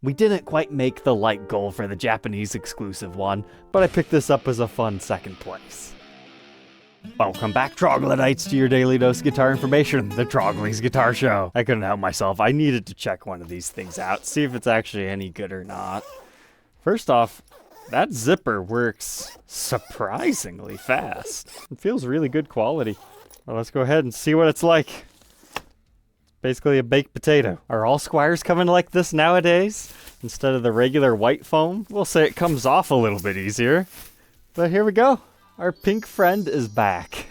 We didn't quite make the light goal for the Japanese exclusive one, but I picked this up as a fun second place. Welcome back, Troglodytes, to your daily dose of guitar information, the Trogly's Guitar Show. I couldn't help myself. I needed to check one of these things out, see if it's actually any good or not. First off, that zipper works surprisingly fast. It feels really good quality. Well, let's go ahead and see what it's like. Basically a baked potato. Are all Squiers coming like this nowadays? Instead of the regular white foam? We'll say it comes off a little bit easier. But here we go. Our pink friend is back.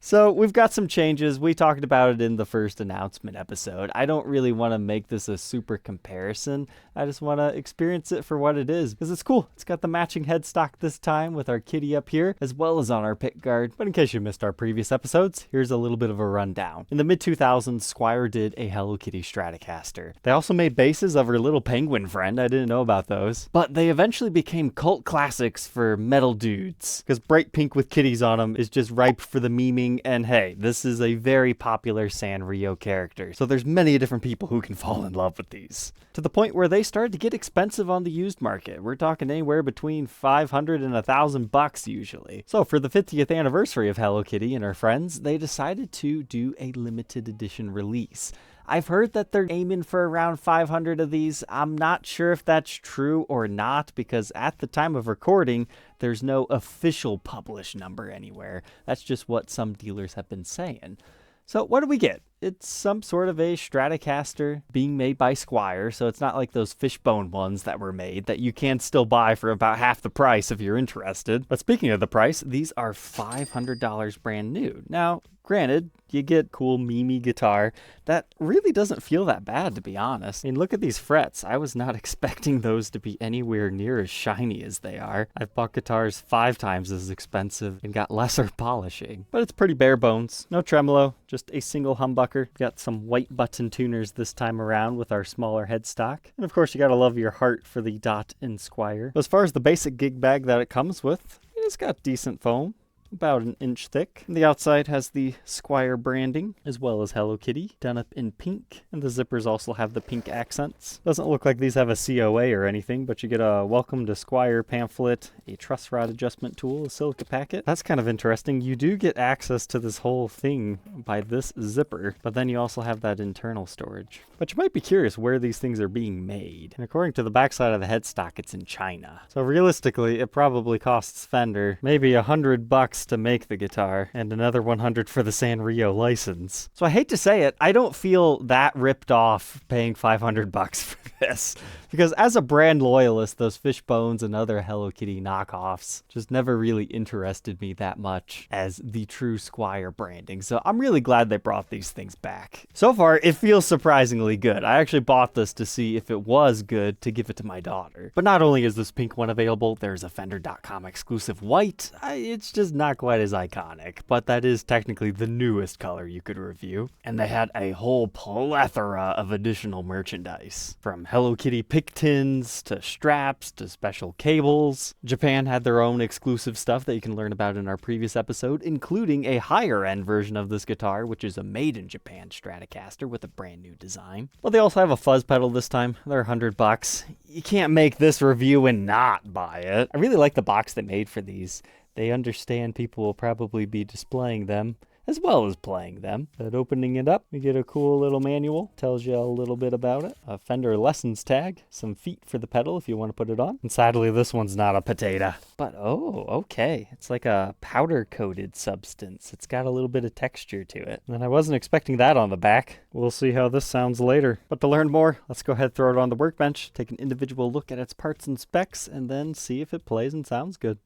So we've got some changes. We talked about it in the first announcement episode. I don't really want to make this a super comparison. I just want to experience it for what it is, because it's cool. It's got the matching headstock this time with our kitty up here, as well as on our pick guard. But in case you missed our previous episodes, here's a little bit of a rundown. In the mid-2000s, Squier did a Hello Kitty Stratocaster. They also made basses of her little penguin friend. I didn't know about those. But they eventually became cult classics for metal dudes, because bright pink with kitties on them is just ripe for the memeing. And hey, this is a very popular Sanrio character, so there's many different people who can fall in love with these. To the point where they started to get expensive on the used market. We're talking anywhere between $500 and $1,000 usually. So for the 50th anniversary of Hello Kitty and her friends, they decided to do a limited edition release. I've heard that they're aiming for around 500 of these. I'm not sure if that's true or not, because at the time of recording, there's no official published number anywhere. That's just what some dealers have been saying. So what do we get? It's some sort of a Stratocaster being made by Squier, so it's not like those fishbone ones that were made that you can still buy for about half the price if you're interested. But speaking of the price, these are $500 brand new. Now, granted, you get cool memey guitar that really doesn't feel that bad, to be honest. I mean, look at these frets. I was not expecting those to be anywhere near as shiny as they are. I've bought guitars 5 times as expensive and got lesser polishing. But it's pretty bare bones. No tremolo, just a single humbucker. Got some white button tuners this time around with our smaller headstock. And of course, you gotta love your heart for the dot in Squier. As far as the basic gig bag that it comes with, it's got decent foam. About an inch thick. And the outside has the Squier branding, as well as Hello Kitty, done up in pink. And the zippers also have the pink accents. Doesn't look like these have a COA or anything, but you get a Welcome to Squier pamphlet, a truss rod adjustment tool, a silica packet. That's kind of interesting. You do get access to this whole thing by this zipper, but then you also have that internal storage. But you might be curious where these things are being made. And according to the backside of the headstock, it's in China. So realistically, it probably costs Fender maybe $100 to make the guitar, and another $100 for the Sanrio license. So I hate to say it, I don't feel that ripped off paying $500 for this, because as a brand loyalist, those Fishbones and other Hello Kitty knockoffs just never really interested me that much as the true Squier branding. So I'm really glad they brought these things back. So far, it feels surprisingly good. I actually bought this to see if it was good to give it to my daughter. But not only is this pink one available, there's a Fender.com exclusive white. It's just not quite as iconic, but that is technically the newest color you could review. And they had a whole plethora of additional merchandise, from Hello Kitty pick tins to straps to special cables. Japan had their own exclusive stuff that you can learn about in our previous episode, including a higher end version of this guitar, which is a made in Japan Stratocaster with a brand new design. But they also have a fuzz pedal this time. They're $100. You can't make this review and not buy it. I really like the box they made for these. They understand people will probably be displaying them as well as playing them. But opening it up, you get a cool little manual. Tells you a little bit about it. A Fender lessons tag. Some feet for the pedal if you want to put it on. And sadly, this one's not a potato. But oh, okay. It's like a powder-coated substance. It's got a little bit of texture to it. And I wasn't expecting that on the back. We'll see how this sounds later. But to learn more, let's go ahead and throw it on the workbench, take an individual look at its parts and specs, and then see if it plays and sounds good.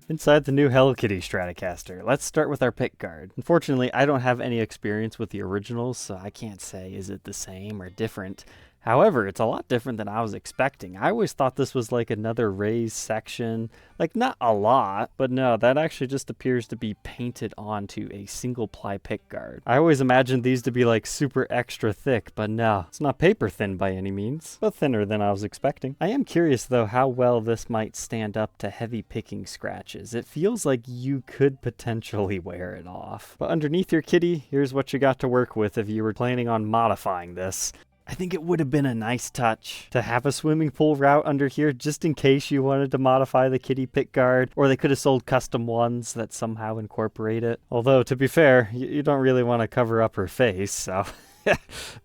Inside the new Hello Kitty Stratocaster, let's start with our pick guard. Unfortunately, I don't have any experience with the originals, so I can't say is it the same or different. However, it's a lot different than I was expecting. I always thought this was like another raised section, like not a lot, but no, that actually just appears to be painted onto a single ply pickguard. I always imagined these to be like super extra thick, but no, it's not paper thin by any means, but thinner than I was expecting. I am curious though how well this might stand up to heavy picking scratches. It feels like you could potentially wear it off. But underneath your kitty, here's what you got to work with if you were planning on modifying this. I think it would have been a nice touch to have a swimming pool route under here just in case you wanted to modify the kitty pickguard, or they could have sold custom ones that somehow incorporate it. Although, to be fair, you don't really want to cover up her face, so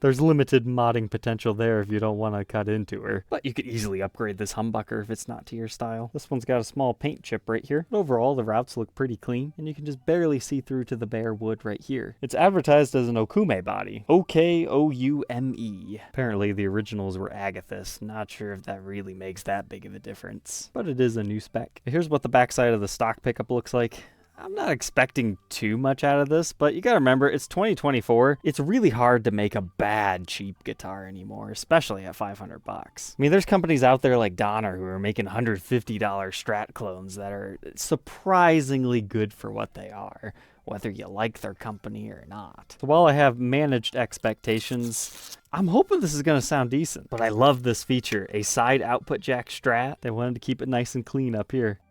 there's limited modding potential there if you don't want to cut into her. But you could easily upgrade this humbucker if it's not to your style. This one's got a small paint chip right here. But overall, the routes look pretty clean, and you can just barely see through to the bare wood right here. It's advertised as an Okume body. O-K-O-U-M-E. Apparently, the originals were Agathis. Not sure if that really makes that big of a difference. But it is a new spec. Here's what the backside of the stock pickup looks like. I'm not expecting too much out of this, but you gotta remember, it's 2024. It's really hard to make a bad, cheap guitar anymore, especially at 500 bucks. I mean, there's companies out there like Donner who are making $150 Strat clones that are surprisingly good for what they are, whether you like their company or not. So while I have managed expectations, I'm hoping this is going to sound decent. But I love this feature, a side output jack Strat. They wanted to keep it nice and clean up here.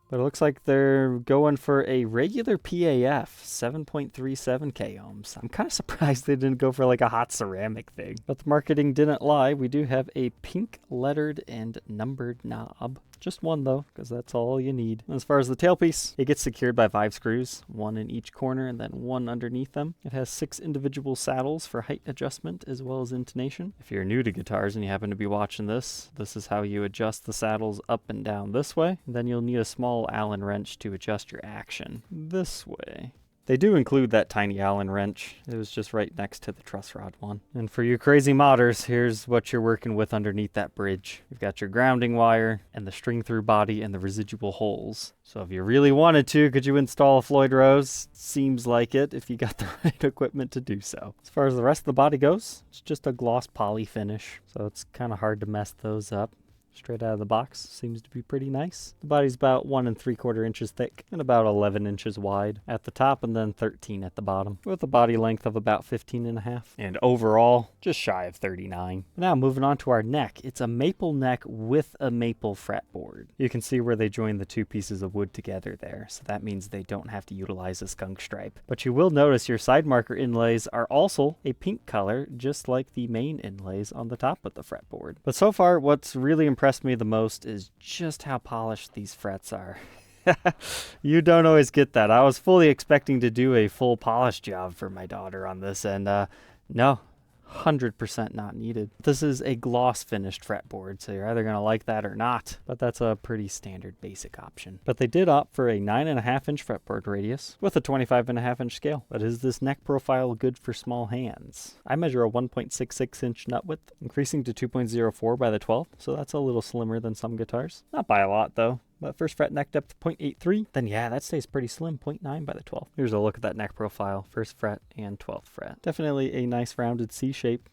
But it looks like they're going for a regular PAF, 7.37 k ohms. I'm kind of surprised they didn't go for like a hot ceramic thing. But the marketing didn't lie. We do have a pink lettered and numbered knob. Just one though, because that's all you need. And as far as the tailpiece, it gets secured by 5 screws, one in each corner and then one underneath them. It has 6 individual saddles for height adjustment as well as intonation. If you're new to guitars and you happen to be watching this is how you adjust the saddles up and down this way. And then you'll need a small Allen wrench to adjust your action this way. They do include that tiny Allen wrench. It was just right next to the truss rod one. And for you crazy modders, here's what you're working with underneath that bridge. You've got your grounding wire and the string through body and the residual holes. So if you really wanted to, could you install a Floyd Rose? Seems like it if you got the right equipment to do so. As far as the rest of the body goes, it's just a gloss poly finish. So it's kind of hard to mess those up. Straight out of the box, seems to be pretty nice. The body's about 1 3/4 inches thick and about 11 inches wide at the top and then 13 at the bottom, with a body length of about 15.5. And overall, just shy of 39. Now moving on to our neck. It's a maple neck with a maple fretboard. You can see where they join the 2 pieces of wood together there, so that means they don't have to utilize a skunk stripe. But you will notice your side marker inlays are also a pink color, just like the main inlays on the top of the fretboard. But so far, what's really impressed me the most is just how polished these frets are. You don't always get that. I was fully expecting to do a full polish job for my daughter on this, and no, 100% not needed. This is a gloss finished fretboard, so you're either going to like that or not, but that's a pretty standard basic option. But they did opt for a 9.5 inch fretboard radius with a 25.5 inch scale. But is this neck profile good for small hands? I measure a 1.66 inch nut width, increasing to 2.04 by the 12, so that's a little slimmer than some guitars. Not by a lot though. But first fret neck depth 0.83, then yeah, that stays pretty slim, 0.9 by the 12. Here's a look at that neck profile, first fret and 12th fret. Definitely a nice rounded C shape.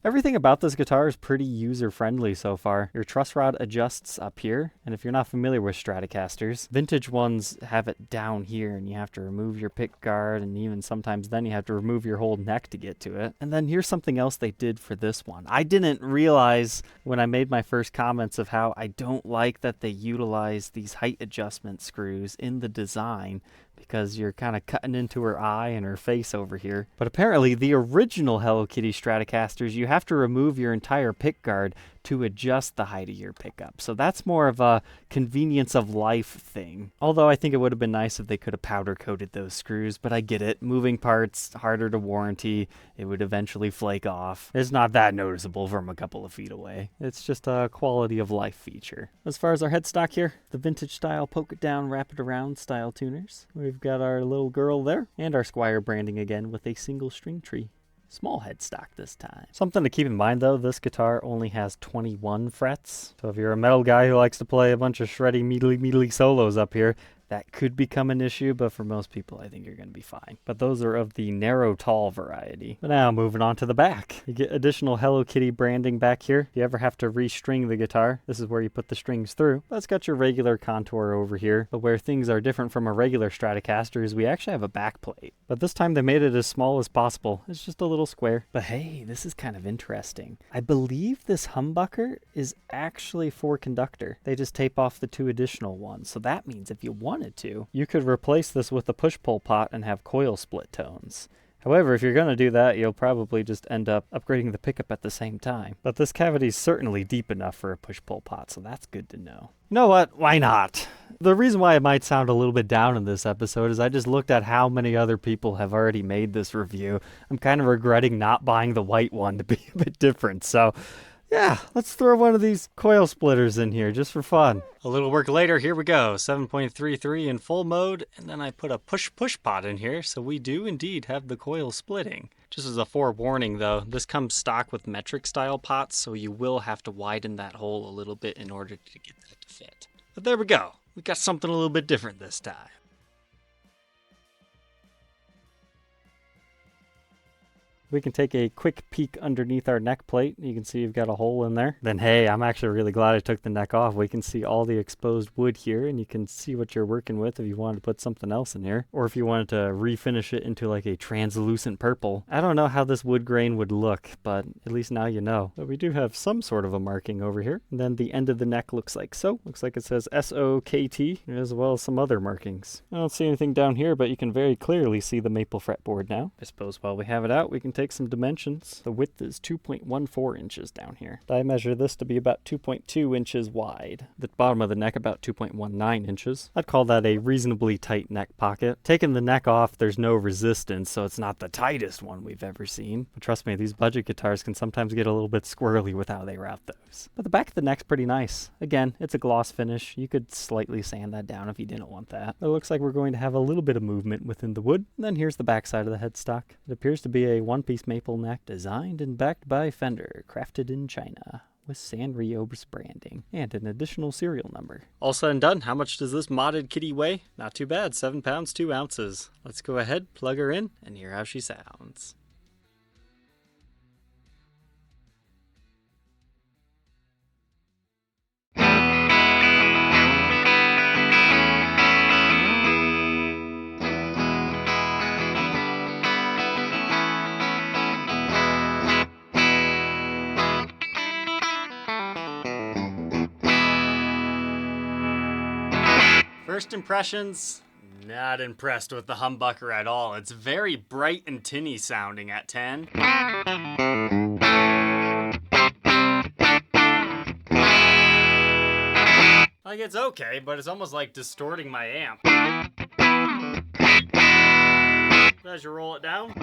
Everything about this guitar is pretty user-friendly so far. Your truss rod adjusts up here, and if you're not familiar with Stratocasters, vintage ones have it down here, and you have to remove your pick guard, and even sometimes then you have to remove your whole neck to get to it. And then here's something else they did for this one. I didn't realize when I made my first comments of how I don't like that they utilize these height adjustment screws in the design, because you're kind of cutting into her eye and her face over here. But apparently the original Hello Kitty Stratocasters, you have to remove your entire pickguard to adjust the height of your pickup. So that's more of a convenience of life thing. Although I think it would have been nice if they could have powder coated those screws, but I get it. Moving parts, harder to warranty. It would eventually flake off. It's not that noticeable from a couple of feet away. It's just a quality of life feature. As far as our headstock here, the vintage style poke it down, wrap it around style tuners. We've got our little girl there and our Squier branding again with a single string tree. Small headstock this time. Something to keep in mind though, this guitar only has 21 frets. So if you're a metal guy who likes to play a bunch of shreddy, mealy solos up here, that could become an issue, but for most people, I think you're going to be fine. But those are of the narrow tall variety. But now moving on to the back. You get additional Hello Kitty branding back here. If you ever have to restring the guitar, this is where you put the strings through. But it's got your regular contour over here. But where things are different from a regular Stratocaster is we actually have a back plate. But this time they made it as small as possible. It's just a little square. But hey, this is kind of interesting. I believe this humbucker is actually for conductor. They just tape off the 2 additional ones. So that means if you wanted to, you could replace this with a push-pull pot and have coil split tones. However, if you're going to do that, you'll probably just end up upgrading the pickup at the same time. But this cavity is certainly deep enough for a push-pull pot, so that's good to know. You know what? Why not? The reason why it might sound a little bit down in this episode is I just looked at how many other people have already made this review. I'm kind of regretting not buying the white one to be a bit different, so yeah, let's throw one of these coil splitters in here just for fun. A little work later, here we go. 7.33 in full mode, and then I put a push pot in here, so we do indeed have the coil splitting. Just as a forewarning though, this comes stock with metric style pots, so you will have to widen that hole a little bit in order to get that to fit. But there we go. We got something a little bit different this time. We can take a quick peek underneath our neck plate. You can see you've got a hole in there. Then hey, I'm actually really glad I took the neck off. We can see all the exposed wood here, and you can see what you're working with if you wanted to put something else in here. Or if you wanted to refinish it into like a translucent purple. I don't know how this wood grain would look, but at least now you know. But we do have some sort of a marking over here. And then the end of the neck looks like so. Looks like it says SOKT, as well as some other markings. I don't see anything down here, but you can very clearly see the maple fretboard now. I suppose while we have it out, we can take some dimensions. The width is 2.14 inches down here. I measure this to be about 2.2 inches wide. The bottom of the neck about 2.19 inches. I'd call that a reasonably tight neck pocket. Taking the neck off, there's no resistance, so it's not the tightest one we've ever seen. But trust me, these budget guitars can sometimes get a little bit squirrely with how they route those. But the back of the neck's pretty nice. Again, it's a gloss finish. You could slightly sand that down if you didn't want that. It looks like we're going to have a little bit of movement within the wood. And then here's the back side of the headstock. It appears to be a one-piece maple neck designed and backed by Fender, crafted in China with Sanrio's branding and an additional serial number. All said and done, how much does this modded kitty weigh? Not too bad, 7 pounds 2 ounces. Let's go ahead, plug her in, and hear how she sounds. First impressions, not impressed with the humbucker at all. It's very bright and tinny sounding at 10. Like it's okay, but it's almost like distorting my amp. As you roll it down.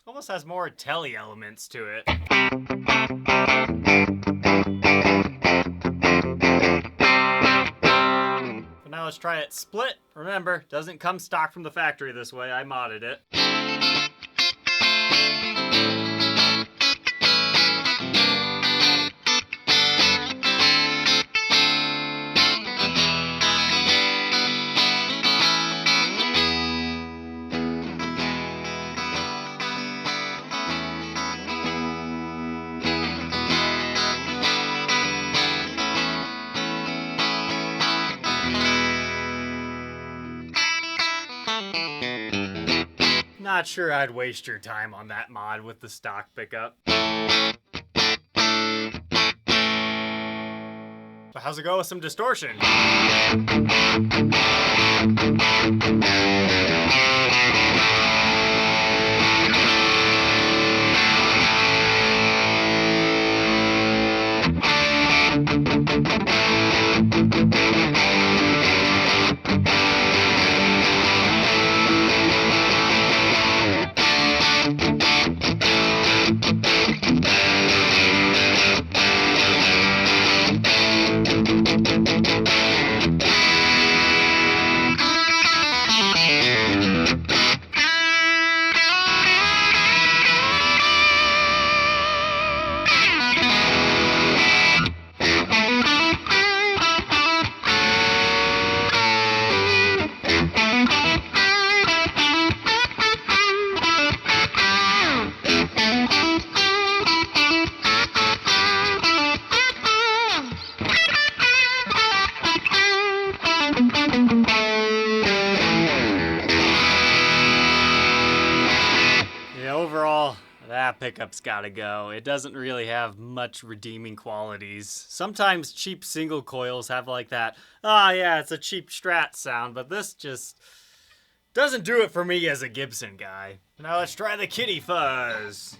Almost has more telly elements to it. But now let's try it split. Remember, doesn't come stock from the factory this way. I modded it. Not sure I'd waste your time on that mod with the stock pickup. So how's it go with some distortion? that pickup's gotta go. It doesn't really have much redeeming qualities. Sometimes cheap single coils have like that, oh yeah, it's a cheap Strat sound, but this just doesn't do it for me as a Gibson guy. Now let's try the kitty fuzz.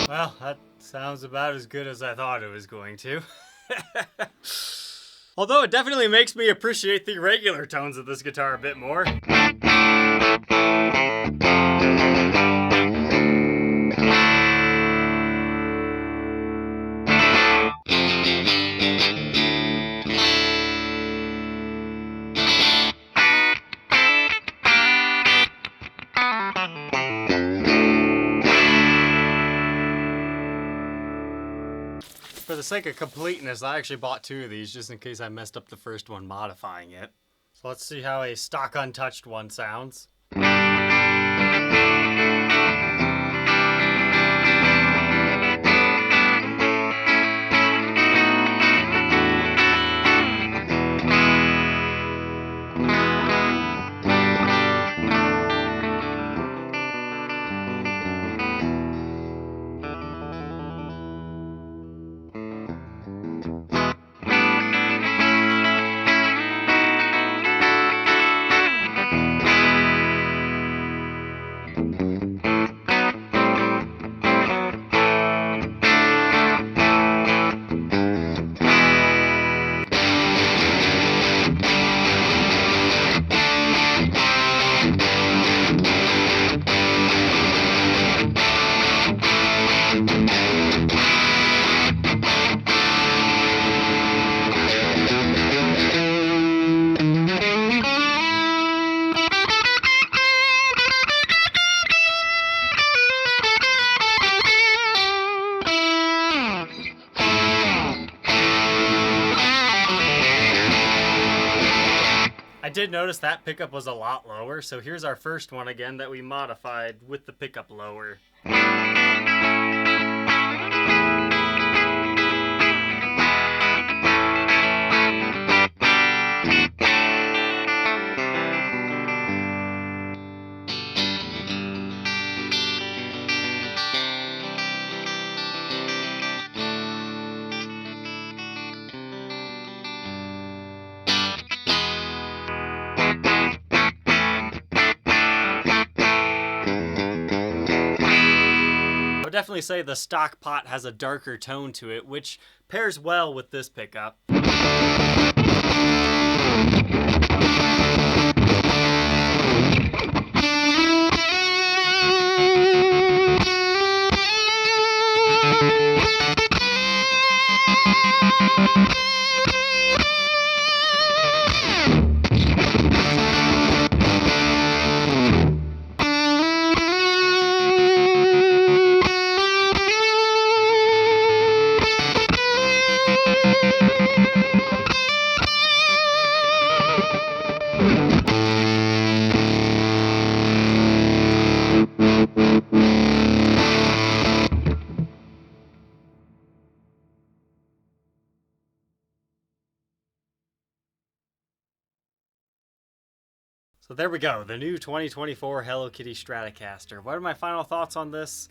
Well, that sounds about as good as I thought it was going to. Although it definitely makes me appreciate the regular tones of this guitar a bit more. For the sake of completeness, I actually bought two of these just in case I messed up the first one modifying it. So let's see how a stock untouched one sounds. I did notice that pickup was a lot lower, so here's our first one again that we modified with the pickup lower. I would definitely say the stock pot has a darker tone to it, which pairs well with this pickup. So there we go, the new 2024 Hello Kitty Stratocaster. What are my final thoughts on this?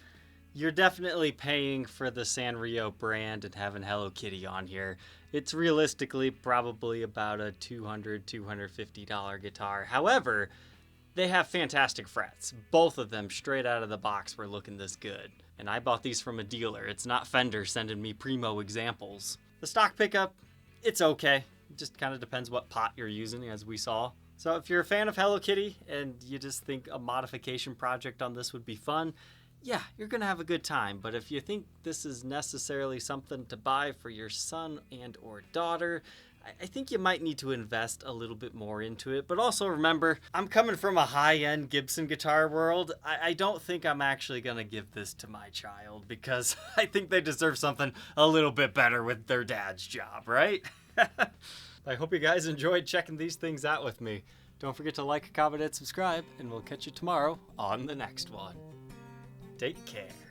You're definitely paying for the Sanrio brand and having Hello Kitty on here. It's realistically probably about a $200, $250 guitar. However, they have fantastic frets. Both of them straight out of the box were looking this good. And I bought these from a dealer. It's not Fender sending me primo examples. The stock pickup, it's okay. It just kind of depends what pot you're using, as we saw. So if you're a fan of Hello Kitty and you just think a modification project on this would be fun, yeah, you're gonna have a good time. But if you think this is necessarily something to buy for your son and or daughter, I think you might need to invest a little bit more into it. But also remember, I'm coming from a high-end Gibson guitar world. I don't think I'm actually going to give this to my child because I think they deserve something a little bit better with their dad's job, right? I hope you guys enjoyed checking these things out with me. Don't forget to like, comment, and subscribe, and we'll catch you tomorrow on the next one. Take care.